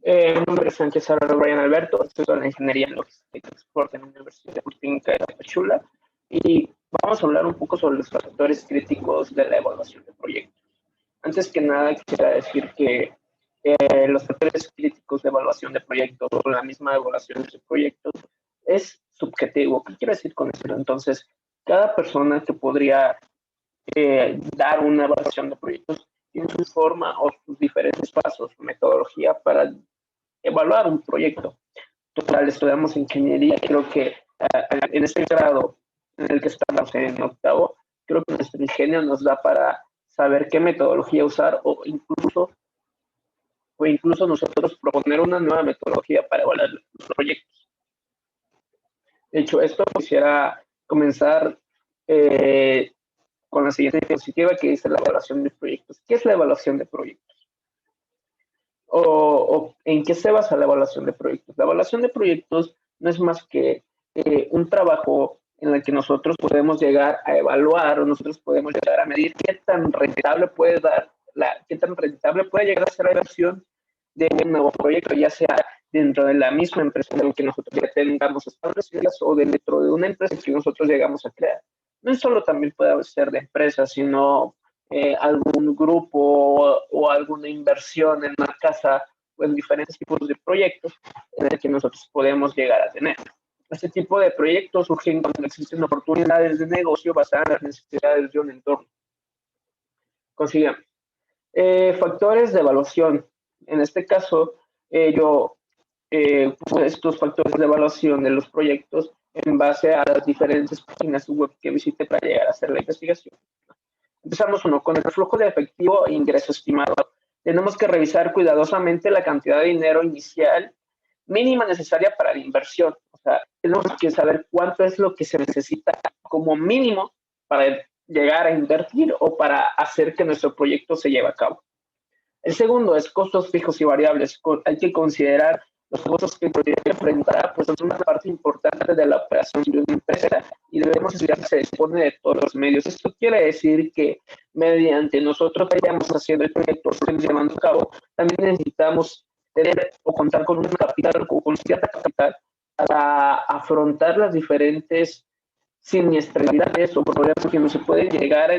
Mi nombre es Sánchez Álvaro Brian Alberto, estudio la Ingeniería en Logística y Transporte en la Universidad Politécnica de Tapachula y vamos a hablar un poco sobre los factores críticos de la evaluación de proyectos. Antes que nada, quisiera decir que los factores críticos de evaluación de proyectos o la misma evaluación de proyectos es subjetivo. ¿Qué quiero decir con esto? Entonces, cada persona que podría dar una evaluación de proyectos tiene su forma o sus diferentes pasos, su metodología para evaluar un proyecto. Total, estudiamos ingeniería, creo que en este grado en el que estamos en octavo, creo que nuestro ingenio nos da para saber qué metodología usar o incluso nosotros proponer una nueva metodología para evaluar los proyectos. De hecho, esto quisiera comenzar con la siguiente diapositiva que dice la evaluación de proyectos. ¿Qué es la evaluación de proyectos? ¿O en qué se basa la evaluación de proyectos? La evaluación de proyectos no es más que un trabajo en el que nosotros podemos llegar a evaluar o nosotros podemos llegar a medir qué tan rentable puede llegar a ser la evaluación de un nuevo proyecto, ya sea dentro de la misma empresa en la que nosotros ya tengamos establecidas o dentro de una empresa que nosotros llegamos a crear. No solo también puede ser de empresas, sino algún grupo o alguna inversión en una casa o en diferentes tipos de proyectos en el que nosotros podemos llegar a tener. Este tipo de proyectos surgen cuando existen oportunidades de negocio basadas en las necesidades de un entorno. Consigamos. Factores de evaluación. En este caso, yo puse estos factores de evaluación de los proyectos en base a las diferentes páginas web que visité para llegar a hacer la investigación. Empezamos uno con el flujo de efectivo e ingreso estimado. Tenemos que revisar cuidadosamente la cantidad de dinero inicial mínima necesaria para la inversión. O sea, tenemos que saber cuánto es lo que se necesita como mínimo para llegar a invertir o para hacer que nuestro proyecto se lleve a cabo. El segundo es costos fijos y variables. Hay que considerar los costos que el proyecto enfrentará, pues son una parte importante de la operación de una empresa y debemos estudiar que se dispone de todos los medios. Esto quiere decir que mediante nosotros vayamos haciendo el proyecto, lo estemos llevando a cabo, también necesitamos tener o contar con un capital o con cierta capital para afrontar las diferentes siniestralidades o problemas que nos pueden llegar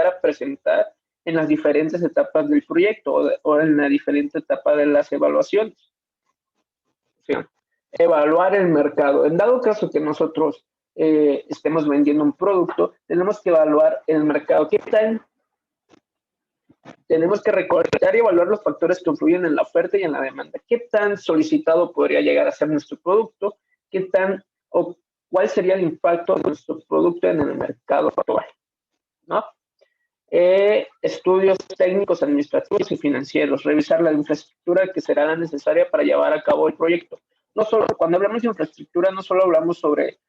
a presentar en las diferentes etapas del proyecto o en la diferente etapa de las evaluaciones. O sea, evaluar el mercado. En dado caso que nosotros estemos vendiendo un producto, tenemos que evaluar el mercado. Tenemos que recolectar y evaluar los factores que influyen en la oferta y en la demanda. ¿Qué tan solicitado podría llegar a ser nuestro producto? ¿Cuál sería el impacto de nuestro producto en el mercado actual? ¿No? Estudios técnicos, administrativos y financieros, revisar la infraestructura que será la necesaria para llevar a cabo el proyecto. No solo, cuando hablamos de infraestructura, no solo hablamos sobre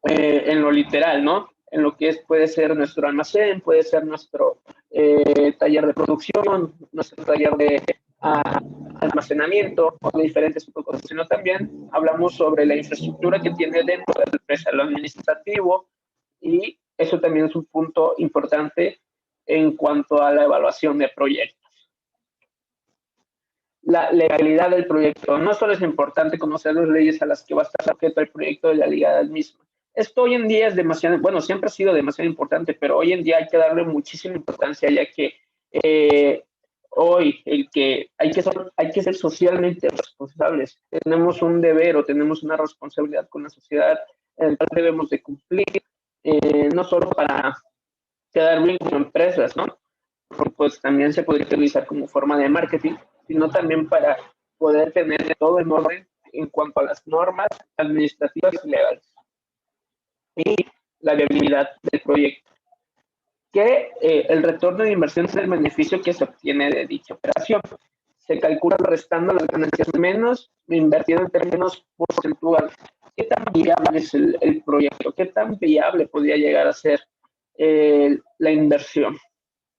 en lo literal, ¿no? En lo que puede ser nuestro almacén, puede ser nuestro taller de producción, nuestro taller de almacenamiento o de diferentes tipos de cosas, sino también hablamos sobre la infraestructura que tiene dentro de la empresa, lo administrativo, y eso también es un punto importante en cuanto a la evaluación de proyectos. La legalidad del proyecto. No solo es importante conocer las leyes a las que va a estar sujeto el proyecto y la legalidad misma. Esto hoy en día es demasiado, bueno, siempre ha sido demasiado importante, pero hoy en día hay que darle muchísima importancia, ya que hoy hay que ser socialmente responsables. Tenemos un deber o tenemos una responsabilidad con la sociedad en la cual debemos de cumplir, no solo para quedar bien con empresas, ¿no? Porque pues también se podría utilizar como forma de marketing, sino también para poder tener todo en orden en cuanto a las normas administrativas y legales. Y la viabilidad del proyecto. Que el retorno de inversión es el beneficio que se obtiene de dicha operación. Se calcula restando las ganancias menos invertido en términos porcentuales. ¿Qué tan viable es el proyecto? ¿Qué tan viable podría llegar a ser la inversión?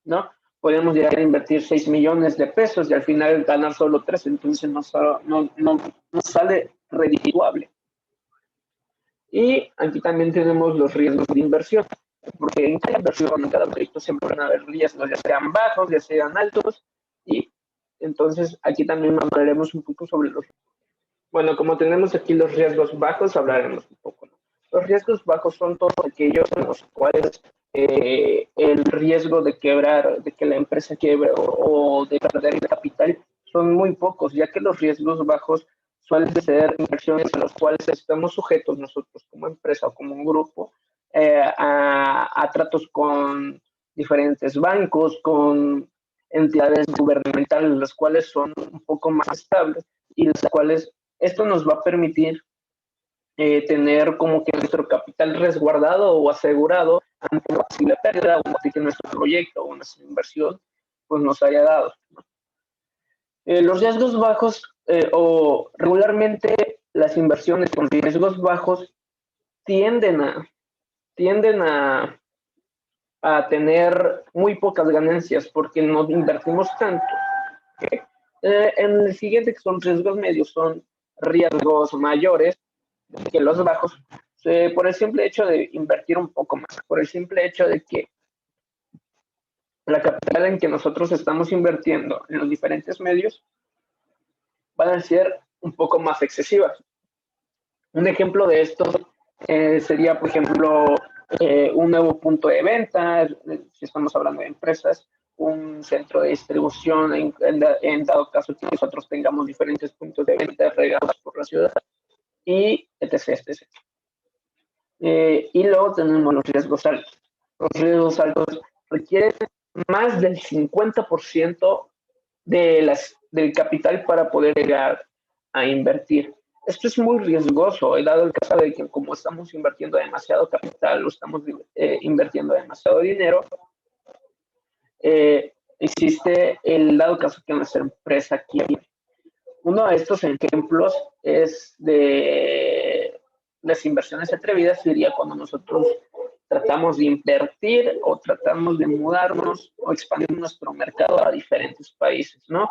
¿No? Podemos llegar a invertir 6 millones de pesos y al final ganar solo 3, entonces no sale redituable. Y aquí también tenemos los riesgos de inversión, porque en cada proyecto siempre van a haber riesgos, ya sean bajos, ya sean altos, y Entonces, aquí también hablaremos un poco sobre los... Bueno, como tenemos aquí los riesgos bajos, hablaremos un poco, ¿no? Los riesgos bajos son todos aquellos en los cuales el riesgo de quebrar, de que la empresa quiebre o de perder el capital son muy pocos, ya que los riesgos bajos suelen ser inversiones a las cuales estamos sujetos nosotros como empresa o como un grupo a tratos con diferentes bancos, con entidades gubernamentales, las cuales son un poco más estables y las cuales esto nos va a permitir tener como que nuestro capital resguardado o asegurado ante una posible pérdida o así que nuestro proyecto o nuestra inversión pues nos haya dado. Los riesgos bajos o regularmente las inversiones con riesgos bajos tienden a, tienden a tener muy pocas ganancias porque no invertimos tanto. ¿Okay? En el siguiente, que son riesgos medios, son riesgos mayores que los bajos, por el simple hecho de invertir un poco más, por el simple hecho de que la capital en que nosotros estamos invirtiendo en los diferentes medios van a ser un poco más excesivas. Un ejemplo de esto sería, por ejemplo, un nuevo punto de venta, si estamos hablando de empresas, un centro de distribución, en dado caso que nosotros tengamos diferentes puntos de venta regados por la ciudad, y etc. Y luego tenemos los riesgos altos. Los riesgos altos requieren más del 50% del capital para poder llegar a invertir. Esto es muy riesgoso, he dado el caso de que como estamos invirtiendo demasiado capital o estamos invirtiendo demasiado dinero, existe el dado caso que nuestra empresa quiebre. Uno de estos ejemplos es de las inversiones atrevidas, sería cuando nosotros tratamos de invertir o tratamos de mudarnos o expandir nuestro mercado a diferentes países, ¿no?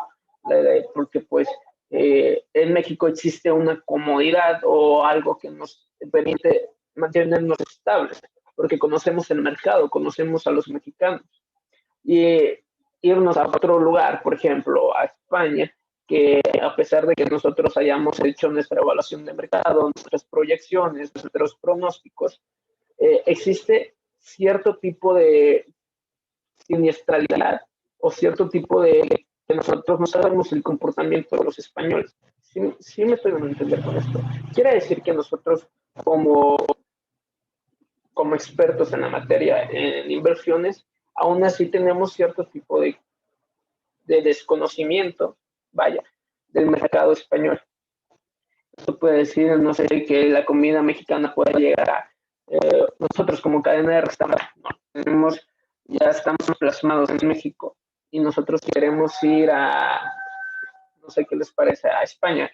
Porque pues en México existe una comodidad o algo que nos permite mantenernos estables, porque conocemos el mercado, conocemos a los mexicanos. Y irnos a otro lugar, por ejemplo, a España, que a pesar de que nosotros hayamos hecho nuestra evaluación de mercado, nuestras proyecciones, nuestros pronósticos, existe cierto tipo de siniestralidad o cierto tipo de que nosotros no sabemos el comportamiento de los españoles. Sí me estoy dando a entender con esto. Quiere decir que nosotros como expertos en la materia en inversiones, aún así tenemos cierto tipo de desconocimiento, vaya, del mercado español. Esto puede decir, no sé, que la comida mexicana pueda llegar a nosotros como cadena de restaurantes, ¿no? Ya estamos plasmados en México y nosotros queremos ir a, no sé qué les parece, a España.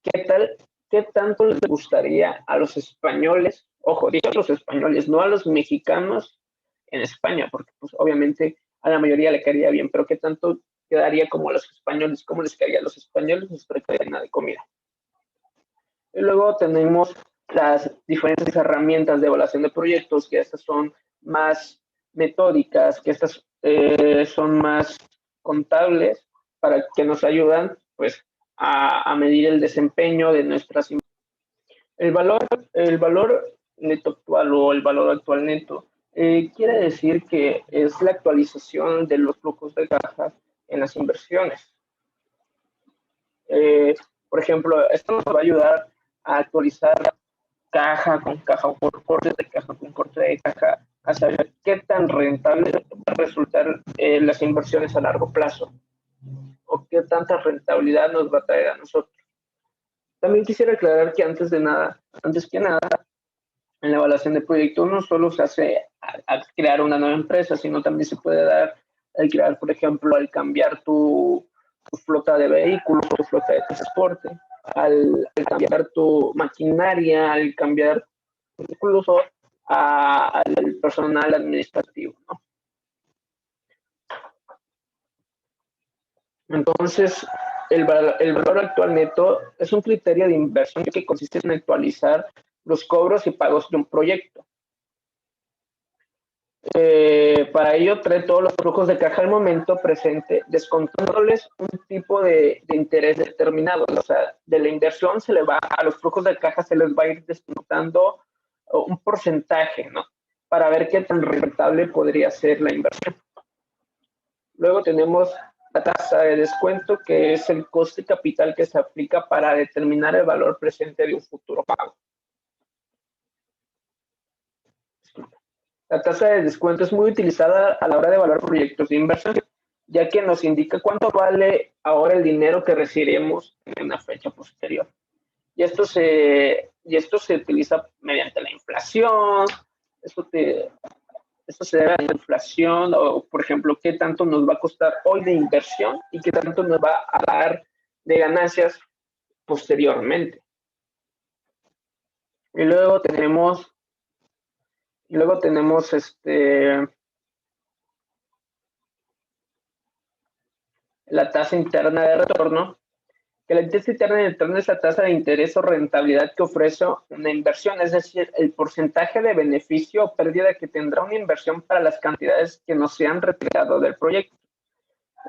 ¿Qué tanto les gustaría a los españoles? Ojo, digo a los españoles, no a los mexicanos en España, porque pues obviamente a la mayoría le caería bien, pero ¿qué tanto quedaría como a los españoles? ¿Cómo les caería a los españoles nuestra cadena de comida? Y luego tenemos las diferentes herramientas de evaluación de proyectos, que estas son más metódicas, que estas son más contables, para que nos ayudan pues, a medir el desempeño de nuestras inversiones. El valor neto actual o el valor actual neto quiere decir que es la actualización de los flujos de caja en las inversiones. Por ejemplo, esto nos va a ayudar a actualizar caja con caja o corte de caja con corte de caja, a saber qué tan rentable va a resultar las inversiones a largo plazo o qué tanta rentabilidad nos va a traer a nosotros. También quisiera aclarar que antes que nada, en la evaluación de proyectos no solo se hace al crear una nueva empresa, sino también se puede dar al crear, por ejemplo, al cambiar tu flota de vehículos, tu flota de transporte, al cambiar tu maquinaria, al cambiar incluso al personal administrativo, ¿no? Entonces, el valor actual neto es un criterio de inversión que consiste en actualizar los cobros y pagos de un proyecto. Para ello trae todos los flujos de caja al momento presente, descontándoles un tipo de interés determinado. O sea, de la inversión se le va, a los flujos de caja se les va a ir descontando un porcentaje, ¿no? Para ver qué tan rentable podría ser la inversión. Luego tenemos la tasa de descuento, que es el coste capital que se aplica para determinar el valor presente de un futuro pago. La tasa de descuento es muy utilizada a la hora de evaluar proyectos de inversión, ya que nos indica cuánto vale ahora el dinero que recibiremos en una fecha posterior. Y esto se utiliza mediante la inflación. Esto se debe a la inflación, o por ejemplo, qué tanto nos va a costar hoy de inversión y qué tanto nos va a dar de ganancias posteriormente. Y luego tenemos la tasa interna de retorno, que la tasa interna de retorno es la tasa de interés o rentabilidad que ofrece una inversión, es decir, el porcentaje de beneficio o pérdida que tendrá una inversión para las cantidades que no se han retirado del proyecto.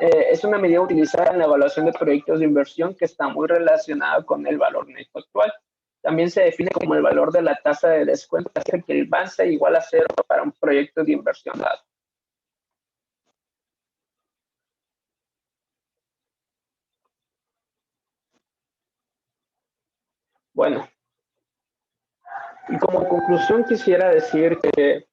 Es una medida utilizada en la evaluación de proyectos de inversión que está muy relacionada con el valor neto actual. También se define como el valor de la tasa de descuento, que hace que el VAN sea igual a cero para un proyecto de inversión dado. Bueno, y como conclusión quisiera decir que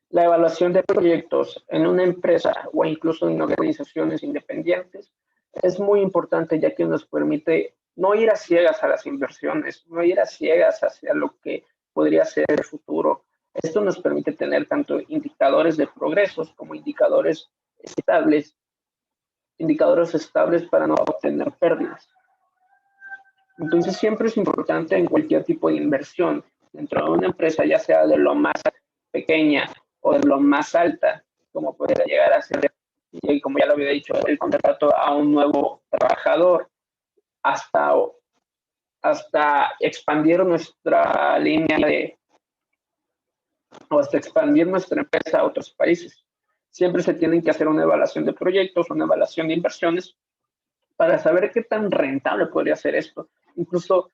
la evaluación de proyectos en una empresa o incluso en organizaciones independientes es muy importante, ya que nos permite no ir a ciegas a las inversiones, no ir a ciegas hacia lo que podría ser el futuro. Esto nos permite tener tanto indicadores de progresos como indicadores estables para no obtener pérdidas. Entonces siempre es importante en cualquier tipo de inversión dentro de una empresa, ya sea de lo más pequeña o de lo más alta, como puede llegar a ser, y como ya lo había dicho, el contrato a un nuevo trabajador, hasta expandir nuestra línea o hasta expandir nuestra empresa a otros países. Siempre se tienen que hacer una evaluación de proyectos, una evaluación de inversiones, para saber qué tan rentable podría ser esto. Incluso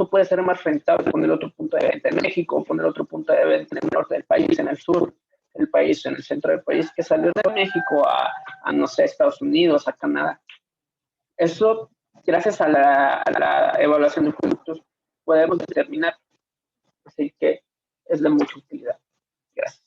puede ser más rentable poner otro punto de venta en México, poner otro punto de venta en el norte del país, en el sur del país, en el centro del país, que salir de México a no sé, Estados Unidos, a Canadá. Eso, gracias a la evaluación de productos, podemos determinar. Así que es de mucha utilidad. Gracias.